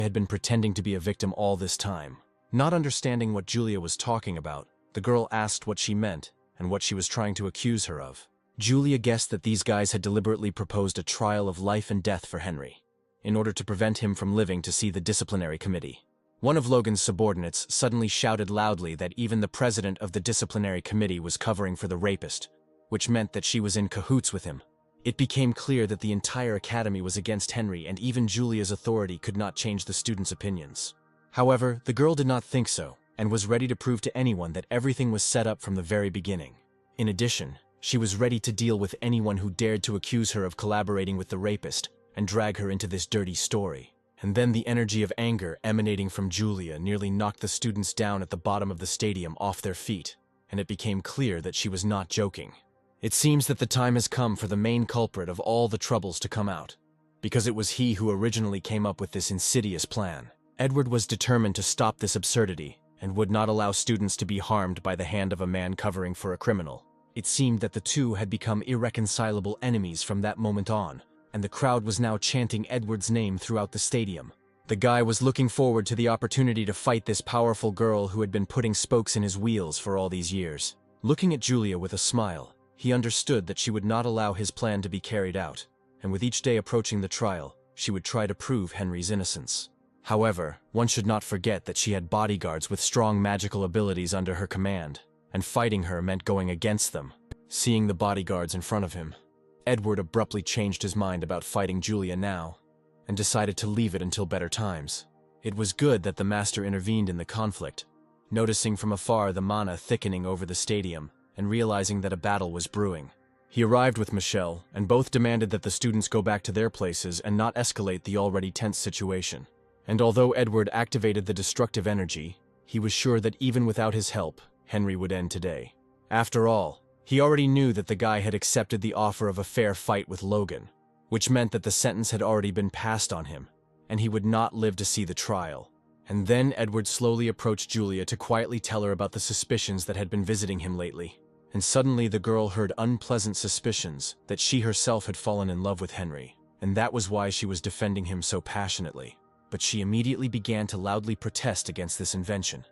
had been pretending to be a victim all this time. Not understanding what Julia was talking about, the girl asked what she meant and what she was trying to accuse her of. Julia guessed that these guys had deliberately proposed a trial of life and death for Henry, in order to prevent him from living to see the disciplinary committee. One of Logan's subordinates suddenly shouted loudly that even the president of the disciplinary committee was covering for the rapist, which meant that she was in cahoots with him. It became clear that the entire academy was against Henry, and even Julia's authority could not change the students' opinions. However, the girl did not think so, and was ready to prove to anyone that everything was set up from the very beginning. In addition, she was ready to deal with anyone who dared to accuse her of collaborating with the rapist and drag her into this dirty story. And then the energy of anger emanating from Julia nearly knocked the students down at the bottom of the stadium off their feet, and it became clear that she was not joking. It seems that the time has come for the main culprit of all the troubles to come out, because it was he who originally came up with this insidious plan. Edward was determined to stop this absurdity and would not allow students to be harmed by the hand of a man covering for a criminal. It seemed that the two had become irreconcilable enemies from that moment on, and the crowd was now chanting Edward's name throughout the stadium. The guy was looking forward to the opportunity to fight this powerful girl who had been putting spokes in his wheels for all these years. Looking at Julia with a smile, he understood that she would not allow his plan to be carried out, and with each day approaching the trial, she would try to prove Henry's innocence. However, one should not forget that she had bodyguards with strong magical abilities under her command, and fighting her meant going against them. Seeing the bodyguards in front of him, Edward abruptly changed his mind about fighting Julia now, and decided to leave it until better times. It was good that the master intervened in the conflict, noticing from afar the mana thickening over the stadium, and realizing that a battle was brewing. He arrived with Michelle, and both demanded that the students go back to their places and not escalate the already tense situation. And although Edward activated the destructive energy, he was sure that even without his help, Henry would end today. After all, he already knew that the guy had accepted the offer of a fair fight with Logan, which meant that the sentence had already been passed on him, and he would not live to see the trial. And then Edward slowly approached Julia to quietly tell her about the suspicions that had been visiting him lately. And suddenly the girl heard unpleasant suspicions that she herself had fallen in love with Henry, and that was why she was defending him so passionately. But she immediately began to loudly protest against this invention,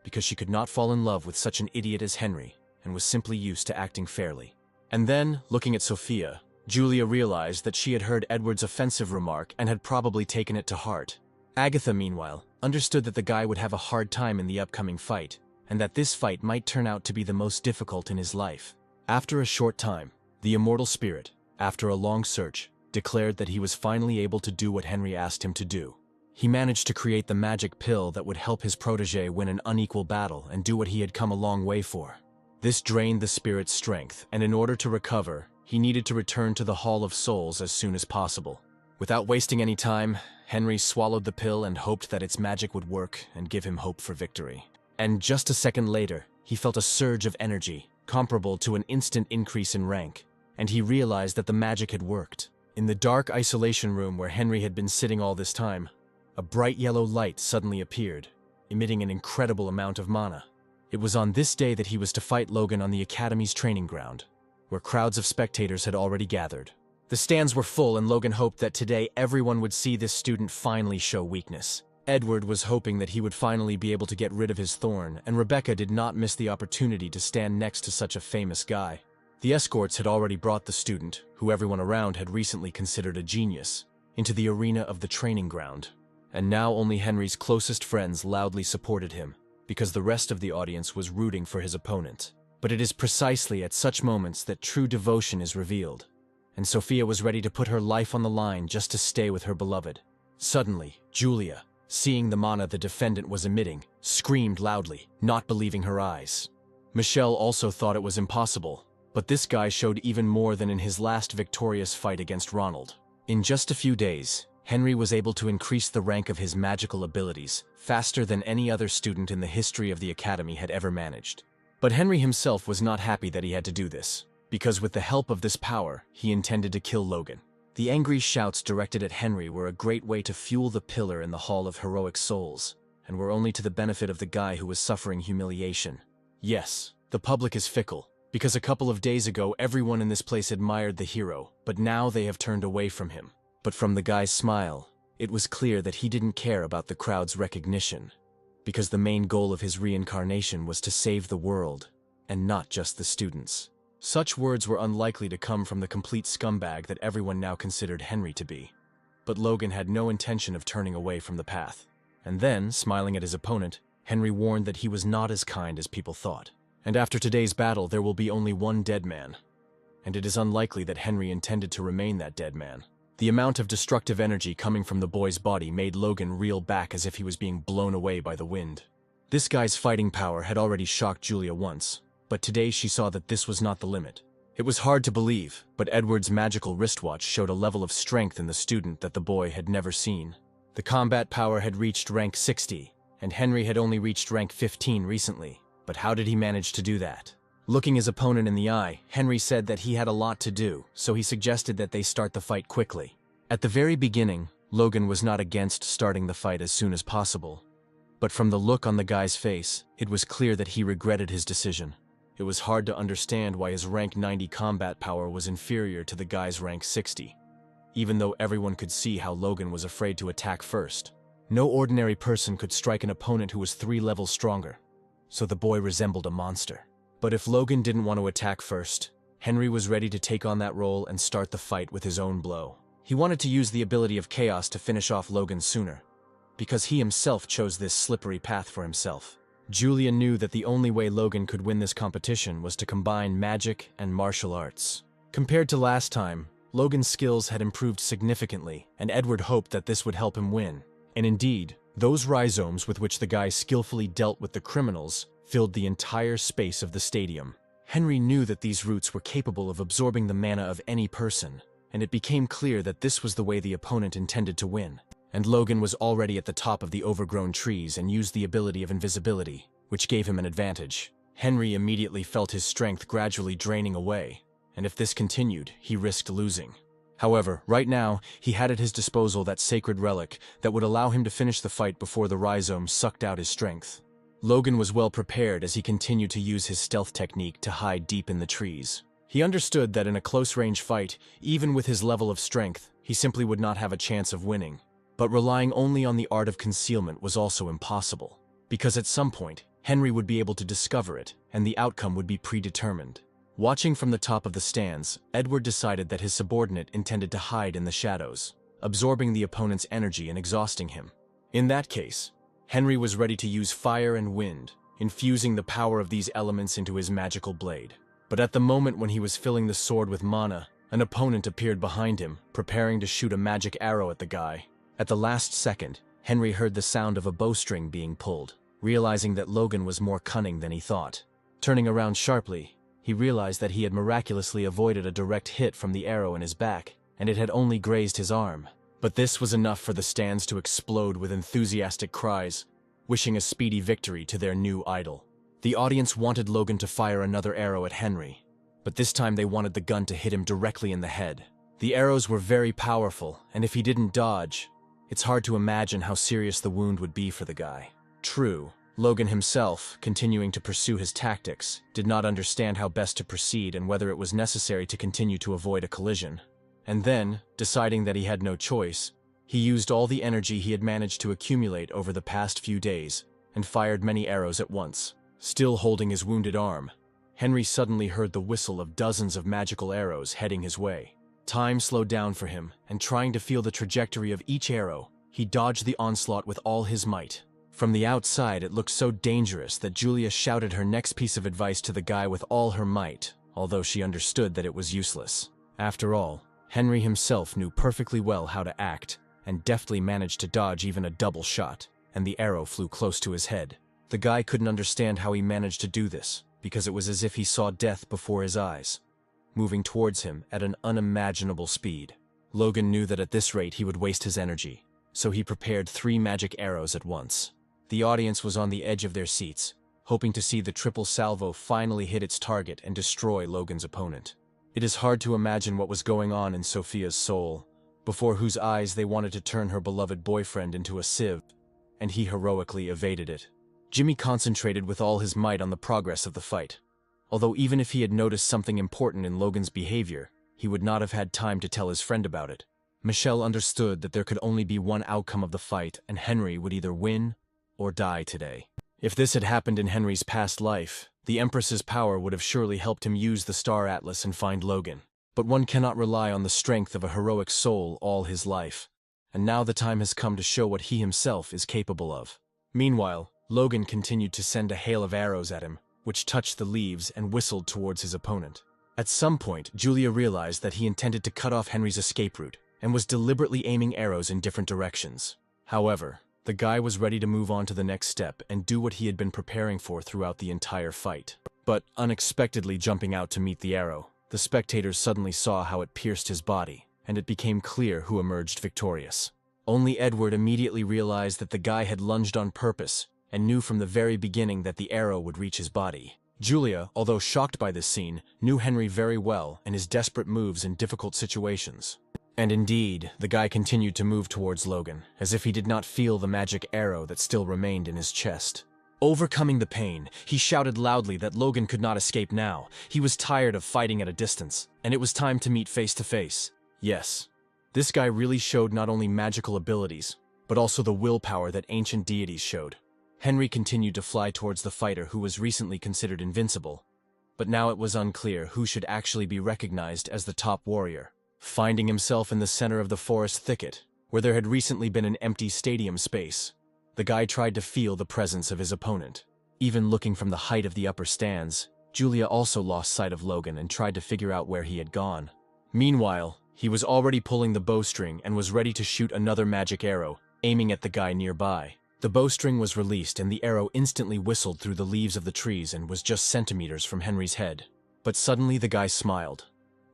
because she could not fall in love with such an idiot as Henry, and was simply used to acting fairly. And then, looking at Sophia, Julia realized that she had heard Edward's offensive remark and had probably taken it to heart. Agatha, meanwhile, understood that the guy would have a hard time in the upcoming fight, and that this fight might turn out to be the most difficult in his life. After a short time, the immortal spirit, after a long search, declared that he was finally able to do what Henry asked him to do. He managed to create the magic pill that would help his protege win an unequal battle and do what he had come a long way for. This drained the spirit's strength, and in order to recover, he needed to return to the Hall of Souls as soon as possible. Without wasting any time, Henry swallowed the pill and hoped that its magic would work and give him hope for victory. And just a second later, he felt a surge of energy, comparable to an instant increase in rank, and he realized that the magic had worked. In the dark isolation room where Henry had been sitting all this time, a bright yellow light suddenly appeared, emitting an incredible amount of mana. It was on this day that he was to fight Logan on the Academy's training ground, where crowds of spectators had already gathered. The stands were full, and Logan hoped that today everyone would see this student finally show weakness. Edward was hoping that he would finally be able to get rid of his thorn, and Rebecca did not miss the opportunity to stand next to such a famous guy. The escorts had already brought the student, who everyone around had recently considered a genius, into the arena of the training ground. And now only Henry's closest friends loudly supported him, because the rest of the audience was rooting for his opponent. But it is precisely at such moments that true devotion is revealed, and Sophia was ready to put her life on the line just to stay with her beloved. Suddenly, Julia, seeing the mana the defendant was emitting, screamed loudly, not believing her eyes. Michelle also thought it was impossible, but this guy showed even more than in his last victorious fight against Ronald. In just a few days, Henry was able to increase the rank of his magical abilities faster than any other student in the history of the Academy had ever managed. But Henry himself was not happy that he had to do this, because with the help of this power, he intended to kill Logan. The angry shouts directed at Henry were a great way to fuel the pillar in the Hall of Heroic Souls, and were only to the benefit of the guy who was suffering humiliation. Yes, the public is fickle, because a couple of days ago everyone in this place admired the hero, but now they have turned away from him. But from the guy's smile, It was clear that he didn't care about the crowd's recognition, because the main goal of his reincarnation was to save the world, and not just the students. Such words were unlikely to come from the complete scumbag that everyone now considered Henry to be. But Logan had no intention of turning away from the path. And then, smiling at his opponent, Henry warned that he was not as kind as people thought. And after today's battle, there will be only one dead man. And it is unlikely that Henry intended to remain that dead man. The amount of destructive energy coming from the boy's body made Logan reel back as if he was being blown away by the wind. This guy's fighting power had already shocked Julia once, but today she saw that this was not the limit. It was hard to believe, but Edward's magical wristwatch showed a level of strength in the student that the boy had never seen. The combat power had reached rank 60, and Henry had only reached rank 15 recently. But how did he manage to do that? Looking his opponent in the eye, Henry said that he had a lot to do, so he suggested that they start the fight quickly. At the very beginning, Logan was not against starting the fight as soon as possible. But from the look on the guy's face, it was clear that he regretted his decision. It was hard to understand why his rank 90 combat power was inferior to the guy's rank 60, even though everyone could see how Logan was afraid to attack first. No ordinary person could strike an opponent who was 3 levels stronger, so the boy resembled a monster. But if Logan didn't want to attack first, Henry was ready to take on that role and start the fight with his own blow. He wanted to use the ability of chaos to finish off Logan sooner, because he himself chose this slippery path for himself. Julia knew that the only way Logan could win this competition was to combine magic and martial arts. Compared to last time, Logan's skills had improved significantly, and Edward hoped that this would help him win. And indeed, those rhizomes with which the guy skillfully dealt with the criminals filled the entire space of the stadium. Henry knew that these roots were capable of absorbing the mana of any person, and it became clear that this was the way the opponent intended to win. And Logan was already at the top of the overgrown trees and used the ability of invisibility, which gave him an advantage. Henry immediately felt his strength gradually draining away, and if this continued, he risked losing. However, right now, he had at his disposal that sacred relic that would allow him to finish the fight before the rhizome sucked out his strength. Logan was well prepared as he continued to use his stealth technique to hide deep in the trees. He understood that in a close-range fight, even with his level of strength, he simply would not have a chance of winning. But relying only on the art of concealment was also impossible, because at some point, Henry would be able to discover it, and the outcome would be predetermined. Watching from the top of the stands, Edward decided that his subordinate intended to hide in the shadows, absorbing the opponent's energy and exhausting him. In that case, Henry was ready to use fire and wind, infusing the power of these elements into his magical blade. But at the moment when he was filling the sword with mana, an opponent appeared behind him, preparing to shoot a magic arrow at the guy. At the last second, Henry heard the sound of a bowstring being pulled, realizing that Logan was more cunning than he thought. Turning around sharply, he realized that he had miraculously avoided a direct hit from the arrow in his back, and it had only grazed his arm. But this was enough for the stands to explode with enthusiastic cries, wishing a speedy victory to their new idol. The audience wanted Logan to fire another arrow at Henry, but this time they wanted the gun to hit him directly in the head. The arrows were very powerful, and if he didn't dodge, it's hard to imagine how serious the wound would be for the guy. True, Logan himself, continuing to pursue his tactics, did not understand how best to proceed and whether it was necessary to continue to avoid a collision. And then, deciding that he had no choice, he used all the energy he had managed to accumulate over the past few days and fired many arrows at once. Still holding his wounded arm, Henry suddenly heard the whistle of dozens of magical arrows heading his way. Time slowed down for him, and trying to feel the trajectory of each arrow, he dodged the onslaught with all his might. From the outside, it looked so dangerous that Julia shouted her next piece of advice to the guy with all her might, although she understood that it was useless. After all, Henry himself knew perfectly well how to act, and deftly managed to dodge even a double shot, and the arrow flew close to his head. The guy couldn't understand how he managed to do this, because it was as if he saw death before his eyes, moving towards him at an unimaginable speed. Logan knew that at this rate he would waste his energy, so he prepared 3 magic arrows at once. The audience was on the edge of their seats, hoping to see the triple salvo finally hit its target and destroy Logan's opponent. It is hard to imagine what was going on in Sophia's soul, before whose eyes they wanted to turn her beloved boyfriend into a sieve, and he heroically evaded it. Jimmy concentrated with all his might on the progress of the fight. Although even if he had noticed something important in Logan's behavior, he would not have had time to tell his friend about it. Michelle understood that there could only be one outcome of the fight, and Henry would either win or die today. If this had happened in Henry's past life, the Empress's power would have surely helped him use the Star Atlas and find Logan. But one cannot rely on the strength of a heroic soul all his life, and now the time has come to show what he himself is capable of. Meanwhile, Logan continued to send a hail of arrows at him, which touched the leaves and whistled towards his opponent. At some point, Julia realized that he intended to cut off Henry's escape route, and was deliberately aiming arrows in different directions. However, the guy was ready to move on to the next step and do what he had been preparing for throughout the entire fight. But unexpectedly jumping out to meet the arrow, the spectators suddenly saw how it pierced his body, and it became clear who emerged victorious. Only Edward immediately realized that the guy had lunged on purpose, and knew from the very beginning that the arrow would reach his body. Julia, although shocked by this scene, knew Henry very well and his desperate moves in difficult situations. And indeed, the guy continued to move towards Logan, as if he did not feel the magic arrow that still remained in his chest. Overcoming the pain, he shouted loudly that Logan could not escape now. He was tired of fighting at a distance, and it was time to meet face to face. Yes, this guy really showed not only magical abilities, but also the willpower that ancient deities showed. Henry continued to fly towards the fighter who was recently considered invincible, but now it was unclear who should actually be recognized as the top warrior. Finding himself in the center of the forest thicket, where there had recently been an empty stadium space, the guy tried to feel the presence of his opponent. Even looking from the height of the upper stands, Julia also lost sight of Logan and tried to figure out where he had gone. Meanwhile, he was already pulling the bowstring and was ready to shoot another magic arrow, aiming at the guy nearby. The bowstring was released and the arrow instantly whistled through the leaves of the trees and was just centimeters from Henry's head. But suddenly the guy smiled,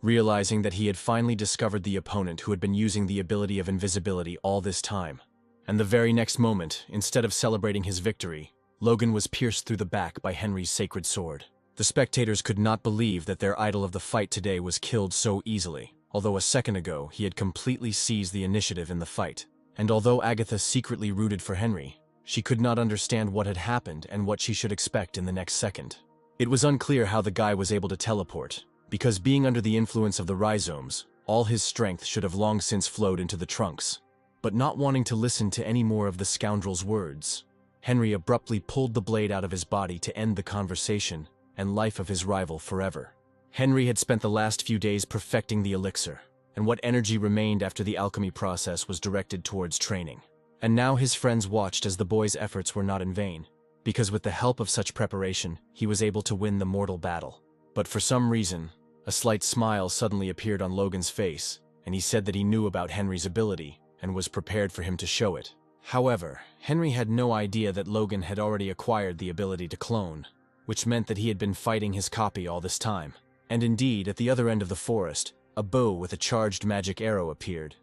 realizing that he had finally discovered the opponent who had been using the ability of invisibility all this time. And the very next moment, instead of celebrating his victory, Logan was pierced through the back by Henry's sacred sword. The spectators could not believe that their idol of the fight today was killed so easily, although a second ago he had completely seized the initiative in the fight. And although Agatha secretly rooted for Henry, she could not understand what had happened and what she should expect in the next second. It was unclear how the guy was able to teleport, because being under the influence of the rhizomes, all his strength should have long since flowed into the trunks. But not wanting to listen to any more of the scoundrel's words, Henry abruptly pulled the blade out of his body to end the conversation and life of his rival forever. Henry had spent the last few days perfecting the elixir, and what energy remained after the alchemy process was directed towards training. And now his friends watched as the boy's efforts were not in vain, because with the help of such preparation, he was able to win the mortal battle. But for some reason, a slight smile suddenly appeared on Logan's face, and he said that he knew about Henry's ability and was prepared for him to show it. However, Henry had no idea that Logan had already acquired the ability to clone, which meant that he had been fighting his copy all this time. And indeed, at the other end of the forest, a bow with a charged magic arrow appeared,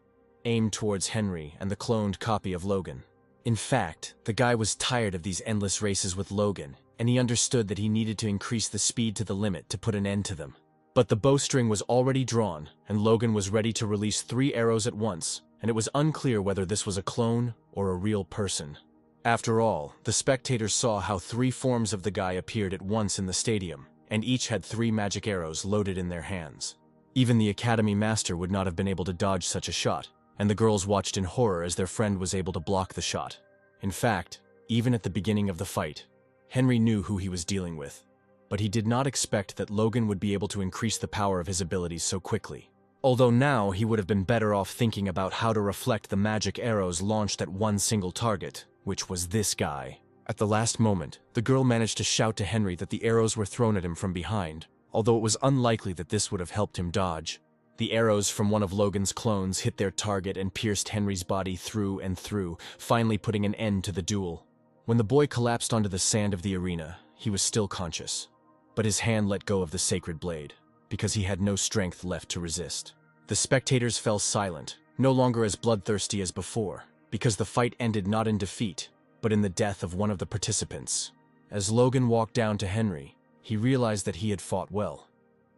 aimed towards Henry and the cloned copy of Logan. In fact, the guy was tired of these endless races with Logan, and he understood that he needed to increase the speed to the limit to put an end to them. But the bowstring was already drawn, and Logan was ready to release 3 arrows at once, and it was unclear whether this was a clone or a real person. After all, the spectators saw how 3 forms of the guy appeared at once in the stadium, and each had 3 magic arrows loaded in their hands. Even the Academy Master would not have been able to dodge such a shot, and the girls watched in horror as their friend was able to block the shot. In fact, even at the beginning of the fight, Henry knew who he was dealing with, but he did not expect that Logan would be able to increase the power of his abilities so quickly. Although now he would have been better off thinking about how to reflect the magic arrows launched at one single target, which was this guy. At the last moment, the girl managed to shout to Henry that the arrows were thrown at him from behind, although it was unlikely that this would have helped him dodge. The arrows from one of Logan's clones hit their target and pierced Henry's body through and through, finally putting an end to the duel. When the boy collapsed onto the sand of the arena, he was still conscious, but his hand let go of the sacred blade, because he had no strength left to resist. The spectators fell silent, no longer as bloodthirsty as before, because the fight ended not in defeat, but in the death of one of the participants. As Logan walked down to Henry, he realized that he had fought well,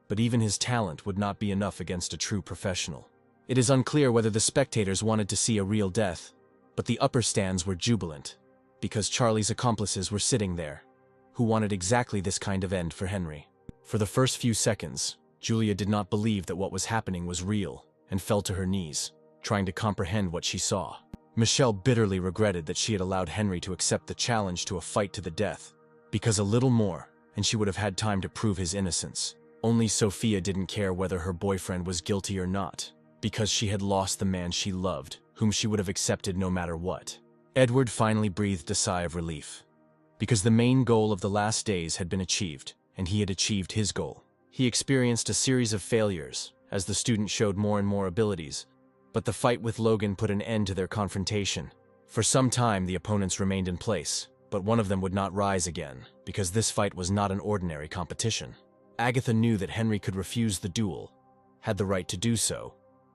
but even his talent would not be enough against a true professional. It is unclear whether the spectators wanted to see a real death, but the upper stands were jubilant, because Charlie's accomplices were sitting there, who wanted exactly this kind of end for Henry. For the first few seconds, Julia did not believe that what was happening was real, and fell to her knees. trying to comprehend what she saw. Michelle bitterly regretted that she had allowed Henry to accept the challenge to a fight to the death, because a little more, and she would have had time to prove his innocence. Only Sophia didn't care whether her boyfriend was guilty or not, because she had lost the man she loved, whom she would have accepted no matter what. Edward finally breathed a sigh of relief, because the main goal of the last days had been achieved, and he had achieved his goal. He experienced a series of failures, as the student showed more and more abilities, but the fight with Logan put an end to their confrontation. For some time, the opponents remained in place, but one of them would not rise again, because this fight was not an ordinary competition. Agatha knew that Henry could refuse the duel, had the right to do so,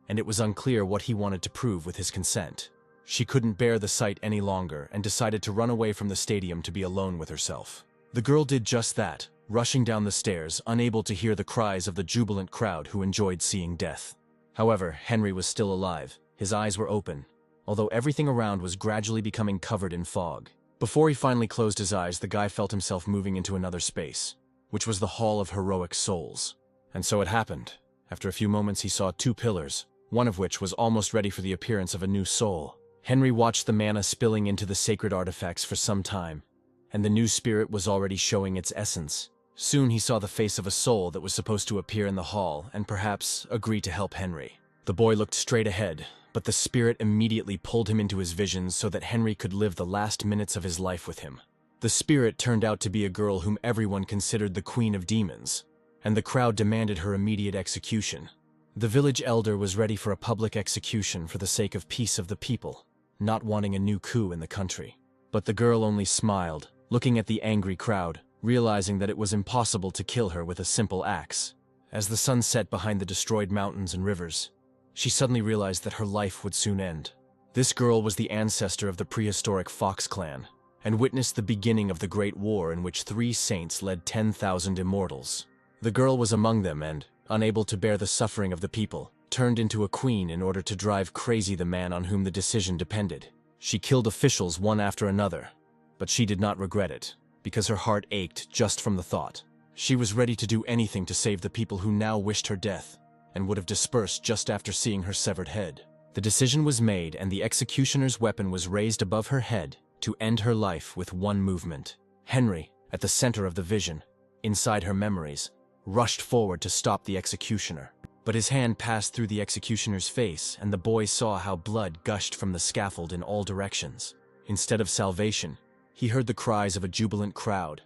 and it was unclear what he wanted to prove with his consent. She couldn't bear the sight any longer and decided to run away from the stadium to be alone with herself. The girl did just that, rushing down the stairs, unable to hear the cries of the jubilant crowd who enjoyed seeing death. However, Henry was still alive. His eyes were open, although everything around was gradually becoming covered in fog. Before he finally closed his eyes, the guy felt himself moving into another space, which was the Hall of Heroic Souls. And so it happened. After a few moments, he saw two pillars, one of which was almost ready for the appearance of a new soul. Henry watched the mana spilling into the sacred artifacts for some time, and the new spirit was already showing its essence. Soon he saw the face of a soul that was supposed to appear in the hall and perhaps agree to help Henry. The boy looked straight ahead, but the spirit immediately pulled him into his visions so that Henry could live the last minutes of his life with him. The spirit turned out to be a girl whom everyone considered the queen of demons, and the crowd demanded her immediate execution. The village elder was ready for a public execution for the sake of peace of the people, not wanting a new coup in the country. But the girl only smiled, looking at the angry crowd, realizing that it was impossible to kill her with a simple axe. As the sun set behind the destroyed mountains and rivers, she suddenly realized that her life would soon end. This girl was the ancestor of the prehistoric Fox clan, and witnessed the beginning of the Great War in which 3 saints led 10,000 immortals. The girl was among them and, unable to bear the suffering of the people, turned into a queen in order to drive crazy the man on whom the decision depended. She killed officials one after another, but she did not regret it, because her heart ached just from the thought. She was ready to do anything to save the people who now wished her death, and would have dispersed just after seeing her severed head. The decision was made, and the executioner's weapon was raised above her head to end her life with one movement. Henry, at the center of the vision, inside her memories, rushed forward to stop the executioner. But his hand passed through the executioner's face, and the boy saw how blood gushed from the scaffold in all directions. Instead of salvation, he heard the cries of a jubilant crowd,